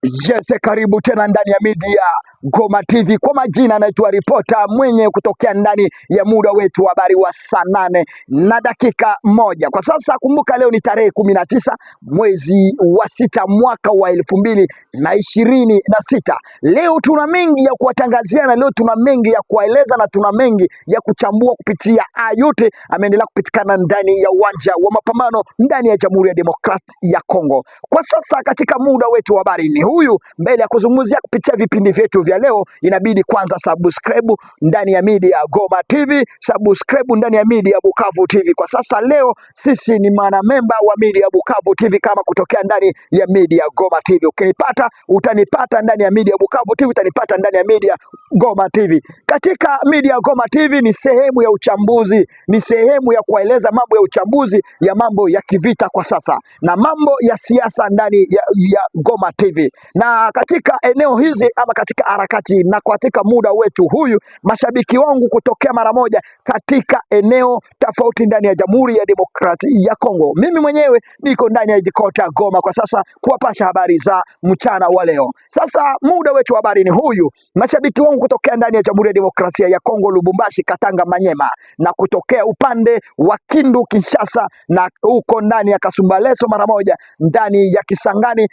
Yes, karibu tena ndani ya media Goma TV. Kwa majina anaitwa ripota mwenye kutokea ndani ya muda wetu wa habari wa saa 8:01 kwa sasa. Kumbuka leo ni tarehe 19 mwezi wa 6 mwaka wa 2026. Leo tuna mengi ya kuwatangazia na leo tuna mengi ya kuwaeleza na tuna mengi ya kuchambua kupitia yote ameendelea kupitikana ndani ya uwanja wa mapambano ndani ya Jamhuri ya Demokrasia ya Kongo. Kwa sasa katika muda wetu wa habari ni huyu. Mbele ya kuzungumzia kupitia vipindi vyetu vya leo, inabidi kwanza subscribe ndani ya media Goma TV, subscribe ndani ya media Bukavu TV. Kwa sasa leo sisi ni memba wa media Bukavu TV, kama kutokea ndani ya media Goma TV. Ukinipata utanipata ndani ya media Bukavu TV, utanipata ndani ya media Goma TV. Katika media Goma TV ni sehemu ya uchambuzi, ni sehemu ya kueleza mambo ya uchambuzi ya mambo ya kivita kwa sasa na mambo ya siasa ndani ya Goma TV. Na katika eneo hizi ama katika harakati na katika muda wetu huyu, mashabiki wangu kutokea mara moja katika eneo tofauti ndani ya Jamhuri ya Demokrasia ya Kongo. Mimi mwenyewe niko ndani ya jikota Goma kwa sasa kuwapasha habari za mchana wa leo. Sasa muda wetu wa habari ni huyu. Mashabiki wangu kutokea ndani ya Jamhuri ya Demokrasia ya Kongo, Lubumbashi, Katanga, Manyema, na kutokea upande wa Kindu, Kinshasa, na huko ndani ya Kasumbalesa mara moja, ndani ya Kisangani,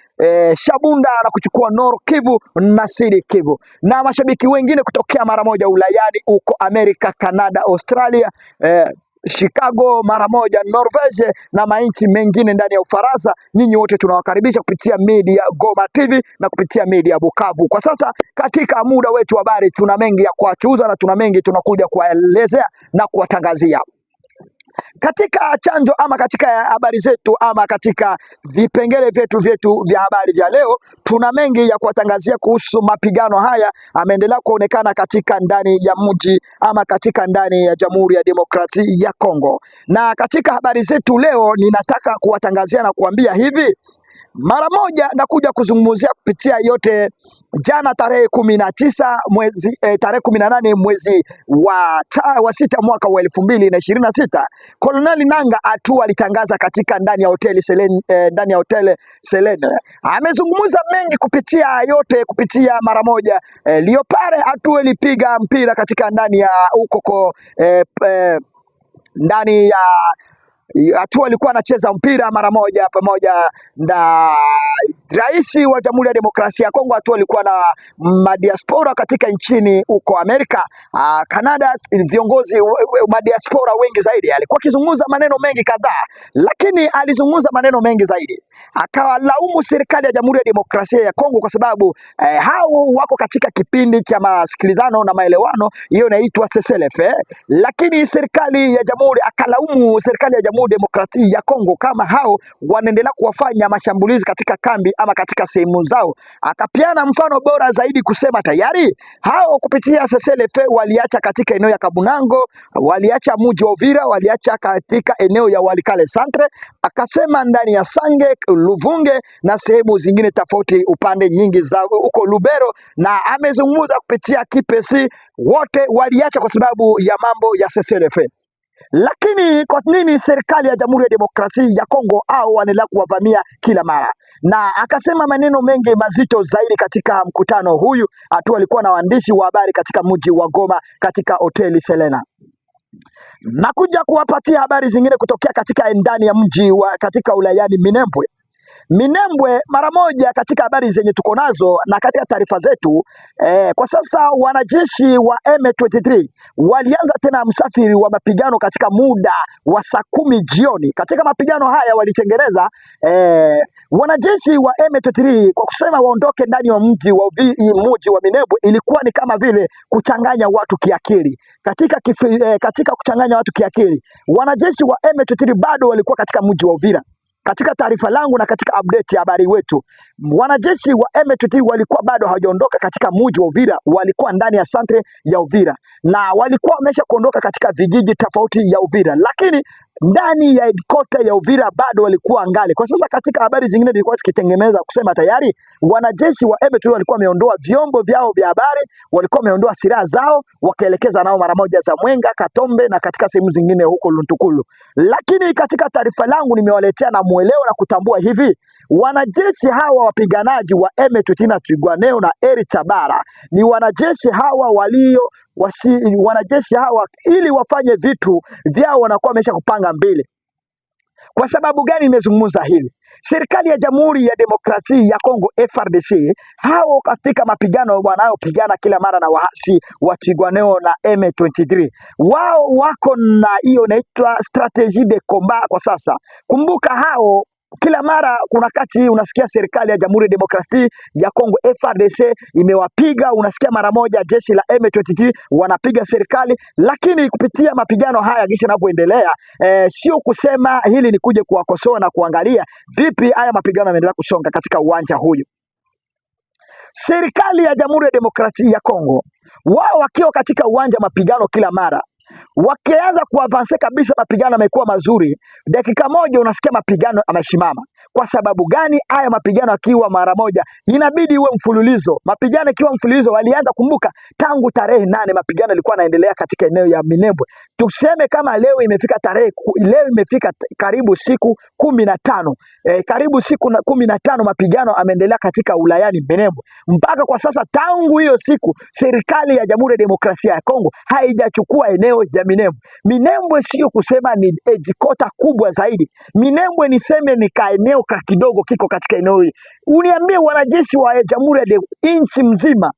Shabunda, na kuchukua Nord Kivu na Sud Kivu, na mashabiki wengine kutokea mara moja ulayani huko Amerika, Canada, Australia, Chicago, mara moja Norvege na mainchi mengine ndani ya Ufaransa. Nyinyi wote tunawakaribisha kupitia media Goma TV na kupitia media Bukavu. Kwa sasa katika muda wetu wa habari tuna mengi ya kuwachuza na tuna mengi tunakuja kuwaelezea na kuwatangazia katika chanjo ama katika habari zetu ama katika vipengele vyetu vya habari vya leo. Tuna mengi ya kuwatangazia kuhusu mapigano haya ameendelea kuonekana katika ndani ya mji ama katika ndani ya Jamhuri ya Demokrasia ya Kongo. Na katika habari zetu leo ninataka kuwatangazia na kuambia hivi, mara moja nakuja kuzungumzia kupitia yote. Jana tarehe 19 mwezi tarehe 18 mwezi wa 6 mwaka wa 2026, Colonel Nanga Atua alitangaza katika ndani ya hoteli Selene. Amezungumza mengi kupitia yote, kupitia mara moja. Leopard Atua ilipiga mpira katika ndani ya huko ndani ya Atua alikuwa anacheza mpira mara moja pamoja na rais wa Jamhuri ya Demokrasia ya Kongo. Atua alikuwa na madiaspora katika nchini huko Amerika, Canada, viongozi madiaspora wengi zaidi. Alikuwa akizungumza maneno mengi kadhaa, lakini alizungumza maneno mengi zaidi, akawalaumu serikali ya Jamhuri ya Demokrasia ya Kongo kwa sababu hao wako katika kipindi cha masikilizano na maelewano, hiyo inaitwa CCLF. Lakini serikali ya Jamhuri akalaumu serikali ya Jamhuri Demokrasia ya Kongo kama hao wanaendelea kuwafanya mashambulizi katika kambi ama katika sehemu zao. Akapiana mfano bora zaidi kusema tayari hao kupitia CCLF waliacha katika eneo ya Kabunango, waliacha mji wa Uvira, waliacha katika eneo ya Walikale Centre, akasema ndani ya Sange, Luvunge na sehemu zingine tofauti upande nyingi za huko Lubero, na amezungumza kupitia Kipesi, wote waliacha kwa sababu ya mambo ya CCLF. Lakini kwa nini serikali ya Jamhuri ya Demokrasia ya Kongo au wanaendelea kuwavamia kila mara? Na akasema maneno mengi mazito zaidi katika mkutano huyu. Atua alikuwa na waandishi wa habari katika mji wa Goma katika hoteli Selena. Nakuja kuwapatia habari zingine kutokea katika ndani ya mji wa katika ulayani Minembwe mara moja katika habari zenye tuko nazo na katika taarifa zetu. Kwa sasa wanajeshi wa M23 walianza tena msafiri wa mapigano katika muda wa saa 10 jioni. Katika mapigano haya walitengeneza wanajeshi wa M23 kwa kusema waondoke ndani ya mji wa Minembwe, ilikuwa ni kama vile kuchanganya watu kiakili. Katika kuchanganya watu kiakili, wanajeshi wa M23 bado walikuwa katika mji wa Uvira. Katika taarifa langu na katika update ya habari wetu, wanajeshi wa M23 walikuwa bado hawajaondoka katika mji wa Uvira, walikuwa ndani ya centre ya Uvira na walikuwa wamesha kuondoka katika vijiji tofauti ya Uvira. Lakini ndani ya headquarter ya Uvira bado walikuwa angali. Kwa sasa katika habari zingine zilikuwa zikitengeneza kusema tayari wanajeshi wa M23 walikuwa wameondoa vyombo vyao vya habari, walikuwa wameondoa silaha zao, wakaelekeza nao mara moja za Mwenga, Katombe na katika sehemu zingine huko Luntukulu. Lakini katika taarifa langu nimewaletea na muelewa na kutambua hivi, wanajeshi hawa wapiganaji wa M23 Twirwaneho na Eri Chabara ni wanajeshi hawa wanajeshi hawa ili wafanye vitu vyao wanakuwa wamesha kupanga mbele. Kwa sababu gani nimezungumza hili? Serikali ya Jamhuri ya Demokrasia ya Kongo FARDC hao katika mapigano wanayopigana kila mara na waasi wa Twirwaneho na M23, wao wako na hiyo inaitwa strategie de combat kwa sasa. Kumbuka hao kila mara kuna kati unasikia serikali ya Jamhuri ya Demokrasia ya Kongo FARDC imewapiga, unasikia mara moja jeshi la M23 wanapiga serikali, lakini kupitia mapigano haya kisha yanavyoendelea, sio kusema hili ni kuje kuwakosoa na kuangalia vipi haya mapigano yanaendelea kusonga katika uwanja huyu. Serikali ya Jamhuri ya Demokrasia ya Kongo wao wakiwa katika uwanja mapigano kila mara wakianza kuavanse kabisa, mapigano yamekuwa mazuri, dakika moja unasikia mapigano ameshimama. Kwa sababu gani? Haya mapigano akiwa mara moja inabidi iwe mfululizo. Mapigano ikiwa mfululizo, walianza kumbuka tangu tarehe 8 mapigano yalikuwa yanaendelea katika eneo ya Minembwe. Tuseme kama leo imefika karibu siku 15, karibu siku 15 mapigano ameendelea katika ulayani Minembwe. Mpaka kwa sasa tangu hiyo siku serikali ya Jamhuri ya Demokrasia ya Kongo haijachukua eneo ya Minembwe. Minembwe sio kusema ni headquarter kubwa zaidi. Minembwe niseme ni kaeneo kidogo kiko katika eneo hili. Uniambie wanajeshi wa Jamhuri ya nchi mzima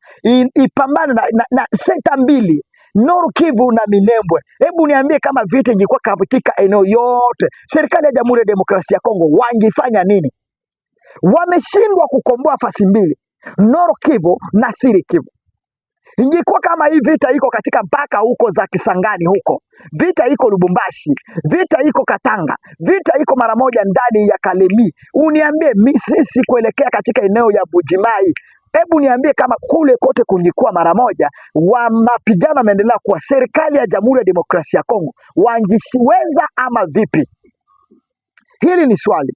ipambane na senta mbili, Nord Kivu na Minembwe. Hebu niambie kama vita ingekuwa katika eneo yote, serikali ya Jamhuri ya Demokrasia ya Kongo wangefanya nini? Wameshindwa kukomboa fasi mbili, Nord Kivu na Sud Kivu. Ingekuwa kama hii vita iko katika mpaka huko za Kisangani huko, vita iko Lubumbashi, vita iko Katanga, vita iko mara moja ndani ya Kalemi, uniambie sisi kuelekea katika eneo ya Bujimai, hebu niambie kama kule kote kungekuwa mara moja wa mapigano yameendelea kuwa, serikali ya Jamhuri ya Demokrasia ya Kongo wangeweza ama vipi? Hili ni swali.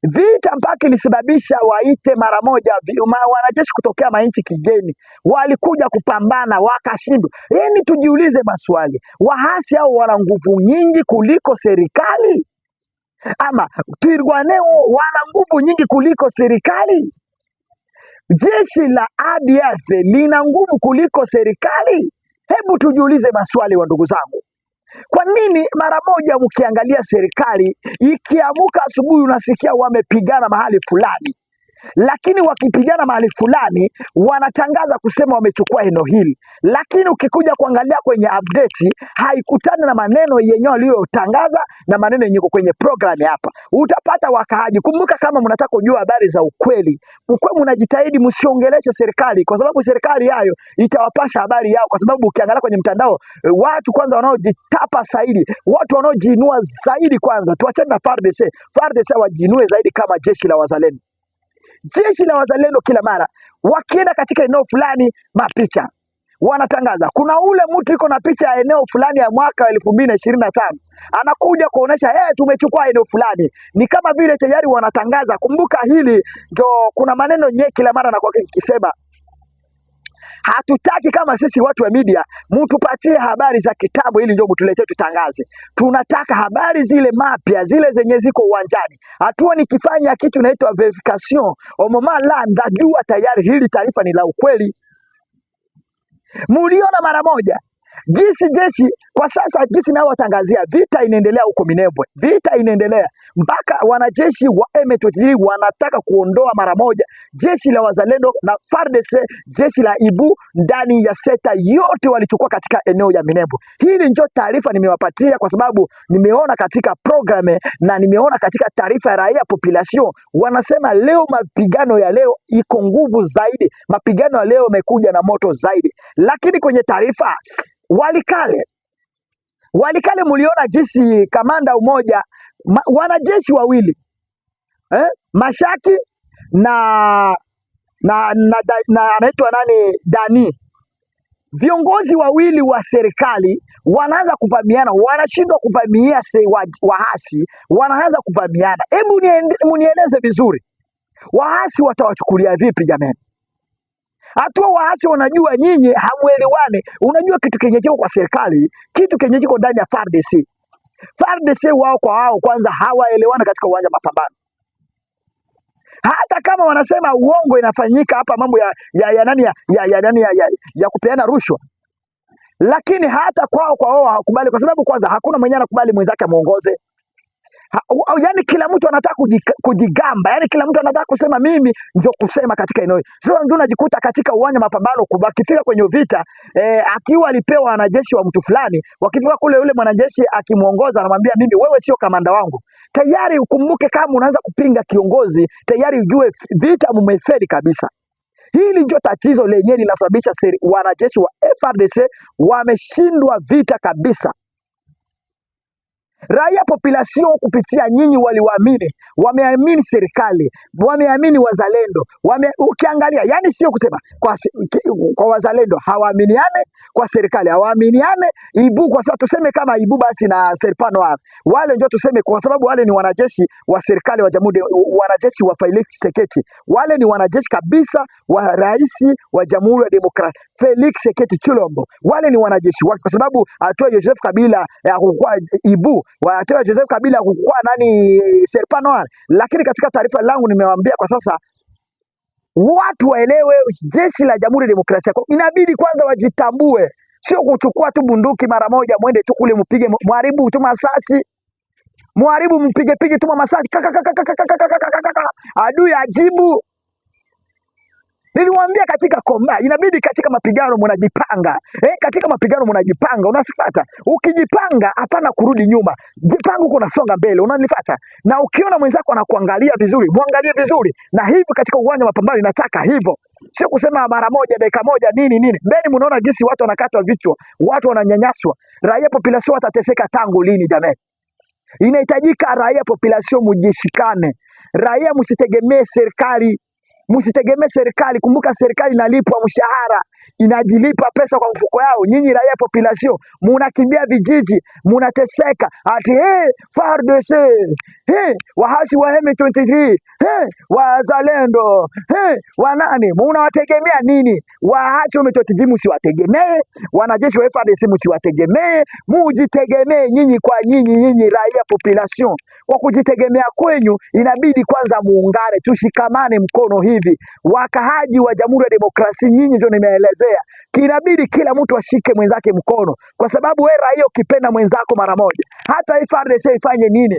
Vita mpaka ilisababisha waite mara moja wanajeshi kutokea manchi kigeni, walikuja kupambana wakashindwa. Yaani tujiulize maswali, wahasi hao wana nguvu nyingi kuliko serikali ama Twirwaneho wana nguvu nyingi kuliko serikali? Jeshi la ADF lina nguvu kuliko serikali? Hebu tujiulize maswali wa ndugu zangu. Kwa nini mara moja ukiangalia serikali ikiamuka asubuhi unasikia wamepigana mahali fulani, lakini wakipigana mahali fulani wanatangaza kusema wamechukua eneo hili, lakini ukikuja kuangalia kwenye update haikutani na maneno yenyewe waliyotangaza na maneno yenyewe kwenye program hapa. Utapata wakaaji. Kumbuka, kama mnataka kujua habari za ukweli, mnajitahidi msiongeleshe serikali, kwa sababu serikali yayo itawapasha habari yao. Kwa sababu ukiangalia kwenye mtandao, watu kwanza wanaojitapa zaidi, watu wanaojinua zaidi, kwanza tuachane na FARDC wajinue zaidi kama jeshi la wazalendo. Jeshi la wazalendo kila mara wakienda katika eneo fulani, mapicha wanatangaza. Kuna ule mtu iko na picha ya eneo fulani ya mwaka 2025 anakuja kuonesha tumechukua eneo fulani, ni kama vile tayari wanatangaza. Kumbuka hili ndio kuna maneno nye kila mara na kwa nikisema hatutaki kama sisi watu wa media mtupatie habari za kitabu ili ndio mtuletee tutangaze. Tunataka habari zile mapya, zile zenye ziko uwanjani. Hatua nikifanya kitu inaitwa verification au moment la ndajua tayari hili taarifa ni la ukweli. Muliona mara moja jeshi kwa sasa jinsi nao watangazia vita inaendelea huko Minembwe. Vita inaendelea mpaka wanajeshi wa M23 wanataka kuondoa mara moja jeshi la wazalendo na FARDC, jeshi la Ibu ndani ya sekta yote walichukua katika eneo ya Minembwe. Hili ndio taarifa nimewapatia kwa sababu nimeona katika programe na nimeona katika taarifa ya raia population wanasema leo mapigano ya leo iko nguvu zaidi. Mapigano ya leo yamekuja na moto zaidi. Lakini kwenye taarifa Walikale muliona jinsi kamanda umoja wanajeshi wawili Mashaki na anaitwa nani Dani viongozi wawili wa serikali wanaanza kuvamiana, wanashindwa kuvamia waasi, wanaanza kuvamiana. Hebu nieleze vizuri, waasi watawachukulia vipi jamani? Hatua waasi wanajua nyinyi hamuelewani. Unajua kitu kenye kiko kwa serikali, kitu kenye kiko ndani ya FARDC. FARDC wao kwa wao kwanza hawaelewani katika uwanja mapambano. Hata kama wanasema uongo inafanyika hapa, mambo ya kupeana rushwa, lakini hata kwao kwa wao hawakubali, kwa sababu kwanza hakuna mwenye anakubali mwenzake amuongoze. Yani kila mtu anataka kujigamba, yani kila mtu anataka kusema mimi ndio kusema katika eneo. Sasa ndio unajikuta katika uwanja mapambano, akifika kwenye vita akiwa alipewa wanajeshi wa mtu fulani, wakifika kule yule mwanajeshi akimuongoza anamwambia mimi, wewe sio kamanda wangu. Tayari ukumbuke, kama unaanza kupinga kiongozi, tayari ujue vita mumefeli kabisa. Hili ndio tatizo lenyewe linasababisha wanajeshi wa FARDC wameshindwa vita kabisa. Raia population kupitia nyinyi waliwaamini, wameamini serikali, wameamini wazalendo, ukiangalia yani sio kusema kwa wazalendo hawaaminiane, kwa serikali hawaaminiane. Ibu kwa sababu tuseme kama Ibu basi na Serpent Noir, wale ndio tuseme, kwa sababu wale ni wanajeshi wa serikali wa jamhuri, wanajeshi wa Felix Tshisekedi, wale ni wanajeshi kabisa wa rais wa Jamhuri ya Demokrasia Felix Tshisekedi Tshilombo, wale ni wanajeshi wake, kwa sababu atoa Joseph Kabila kukua Ibu, watoa Joseph Kabila kukua nani Serpent Noir. Lakini katika taarifa langu nimewaambia kwa sasa watu waelewe, jeshi la Jamhuri ya Demokrasia inabidi kwanza wajitambue, sio kuchukua tu bunduki mara moja mwende tu kule mpige mwaribu tu masasi, mwaribu mpige tu masasi adui ajibu. Niliwaambia katika komba inabidi katika mapigano mnajipanga. Katika mapigano mnajipanga, unafuata. Ukijipanga hapana kurudi nyuma. Jipanga uko unasonga mbele, unanifuata. Na ukiona mwenzako anakuangalia vizuri, muangalie vizuri. Na hivi katika uwanja wa mapambano inataka hivyo. Sio kusema mara moja dakika moja nini. Beni mnaona jinsi watu wanakatwa vichwa, watu wananyanyaswa. Raia population watateseka tangu lini jamani? Inahitajika raia population mujishikane. Raia msitegemee serikali. Msitegemee serikali. Kumbuka serikali inalipwa mshahara, inajilipa pesa kwa mfuko yao. Nyinyi raia population munakimbia vijiji, munateseka. Ati FARDC, wahasi wa M23, wazalendo, wanani, munawategemea nini? Wahasi wa M23 msiwategemee, wanajeshi wa FARDC msiwategemee, mujitegemee nyinyi kwa nyinyi raia population. Kwa kujitegemea kwenyu inabidi kwanza muungane, tushikamane mkono hivi. Wakahaji wa Jamhuri ya Demokrasia, nyinyi ndio nimeelezea, kinabidi kila mtu ashike mwenzake mkono, kwa sababu wewe raia ukipenda mwenzako mara moja, hata FARDC ifanye nini,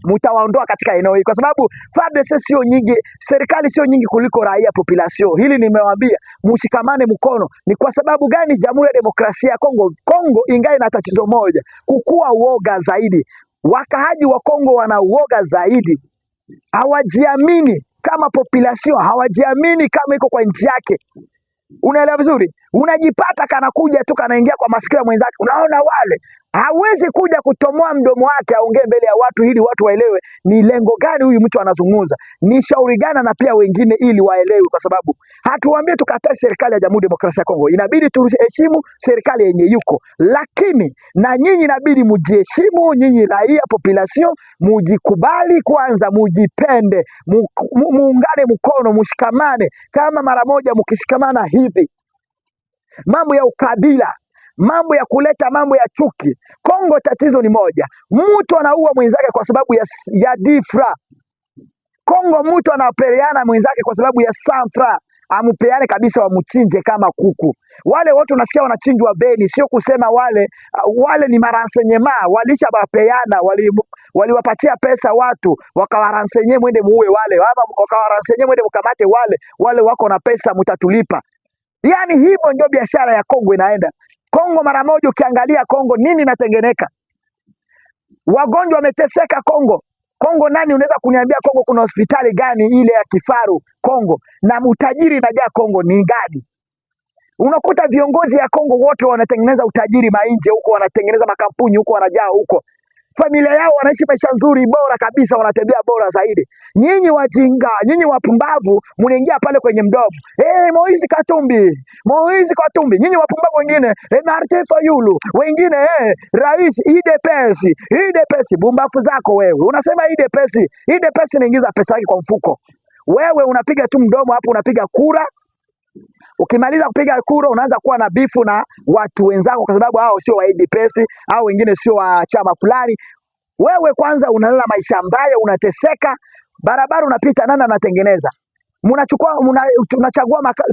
mtawaondoa katika eneo hili, kwa sababu FARDC sio nyingi, serikali sio nyingi kuliko raia population. Hili nimewaambia, mshikamane mkono. Ni kwa sababu gani? Jamhuri ya Demokrasia ya Kongo ingawa ina tatizo moja, kukua uoga zaidi. Wakahaji wa Kongo wana uoga zaidi, hawajiamini kama population, hawajiamini kama iko kwa nchi yake. Unaelewa vizuri? Unajipata kanakuja tu kanaingia kwa masikio ya mwenzake. Unaona wale hawezi kuja kutomoa mdomo wake aongee mbele ya watu ili watu waelewe ni lengo gani huyu mtu anazungumza, ni shauri gani na pia wengine ili waelewe, kwa sababu hatuambie tukatae serikali ya Jamhuri ya Demokrasia ya Kongo. Inabidi tuheshimu serikali yenye yuko, lakini na nyinyi inabidi mujiheshimu, nyinyi raia population mujikubali kwanza, mujipende, muungane mkono, mushikamane. Kama mara moja mkishikamana hivi, mambo ya ukabila, mambo ya kuleta mambo ya chuki. Kongo tatizo ni moja, mtu anaua mwenzake kwa sababu ya difra. Kongo mtu anapeana mwenzake kwa sababu ya sanfra, amupeane kabisa, wamuchinje kama kuku. Wale watu unasikia wanachinjwa Beni, sio kusema wale ni maransenyema, walisha bapeana, waliwapatia pesa watu, wakawaransenye mwende muue wale, ama wakawaransenye mwende mkamate wale wako na pesa, mutatulipa. Yani hivyo ndio biashara ya Kongo inaenda. Kongo mara moja ukiangalia Kongo nini inatengeneka? Wagonjwa wameteseka Kongo. Kongo nani unaweza kuniambia Kongo kuna hospitali gani ile ya kifaru Kongo? Na utajiri inajaa Kongo ni gani? Unakuta viongozi ya Kongo wote wanatengeneza utajiri mainje huko, wanatengeneza makampuni huko, wanajaa huko. familia yao wanaishi maisha nzuri bora kabisa, wanatembea bora zaidi. Nyinyi wajinga, nyinyi wapumbavu, mnaingia pale kwenye mdomo, Moise Katumbi, Moise Katumbi. Nyinyi wapumbavu wengine, Martin Fayulu, wengine rais IDPS. Bumbafu zako wewe. Unasema IDPS inaingiza pesa yake kwa mfuko. Wewe unapiga tu mdomo hapo, unapiga kura. Ukimaliza kupiga kura unaanza kuwa na bifu na watu wenzako kwa sababu hao sio wa IDPS au wengine sio wa chama fulani. Wewe kwanza unalala maisha mbaya, unateseka, barabara unapita, nani anatengeneza?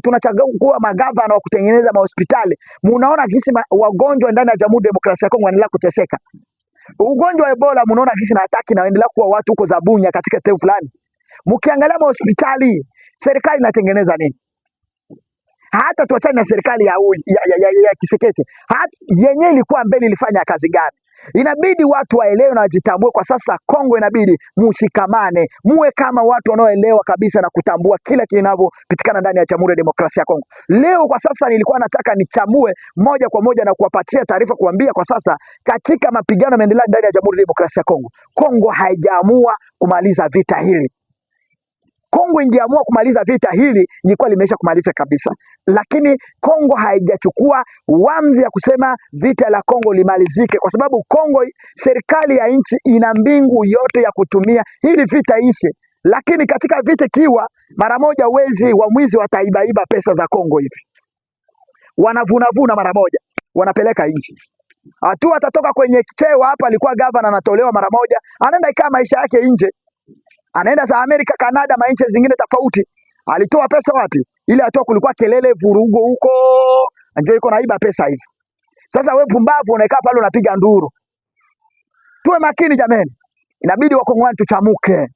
Tunachagua magavana wa kutengeneza mahospitali. Munaona kisi wagonjwa ndani ya Jamhuri ya Demokrasia ya Kongo wanaendelea kuteseka. Ugonjwa wa Ebola munaona kisi na hataki na waendelea kuwa watu huko za Bunya katika sehemu fulani. Mkiangalia mahospitali, serikali inatengeneza nini? Hata tuachane na serikali ya Kisekete. Yenye ilikuwa mbele ilifanya kazi gani? Inabidi watu waelewe na wajitambue. Kwa sasa Kongo inabidi mushikamane, muwe kama watu wanaoelewa kabisa na kutambua kila kinavyopitikana ndani ya Jamhuri ya Demokrasia ya Kongo. Leo kwa sasa nilikuwa nataka nichambue moja kwa moja na kuwapatia taarifa, kuambia kwa sasa katika mapigano yanaendelea ndani ya Jamhuri ya Demokrasia ya Kongo. Kongo haijaamua kumaliza vita hili. Kongo ingeamua kumaliza vita hili ilikuwa limeisha kumaliza kabisa, lakini Kongo haijachukua uamuzi ya kusema vita la Kongo limalizike, kwa sababu Kongo, serikali ya nchi ina mbingu yote ya kutumia hili vita ishe. Lakini katika vita kiwa mara moja, wamwizi wataibaiba pesa za Kongo hivi, wanavunavuna mara moja, wanapeleka nchi. Hatua atatoka kwenye cheo hapa, alikuwa gavana, anatolewa mara moja, anaenda ikaa maisha yake nje, anaenda za Amerika, Kanada, mainchi zingine tofauti. Alitoa pesa wapi? Ile atoa kulikuwa kelele, vurugo huko, ndio iko naiba pesa hivi. Sasa wewe pumbavu unakaa pale unapiga nduru. Tuwe makini jameni, inabidi wakongomani tuchamuke.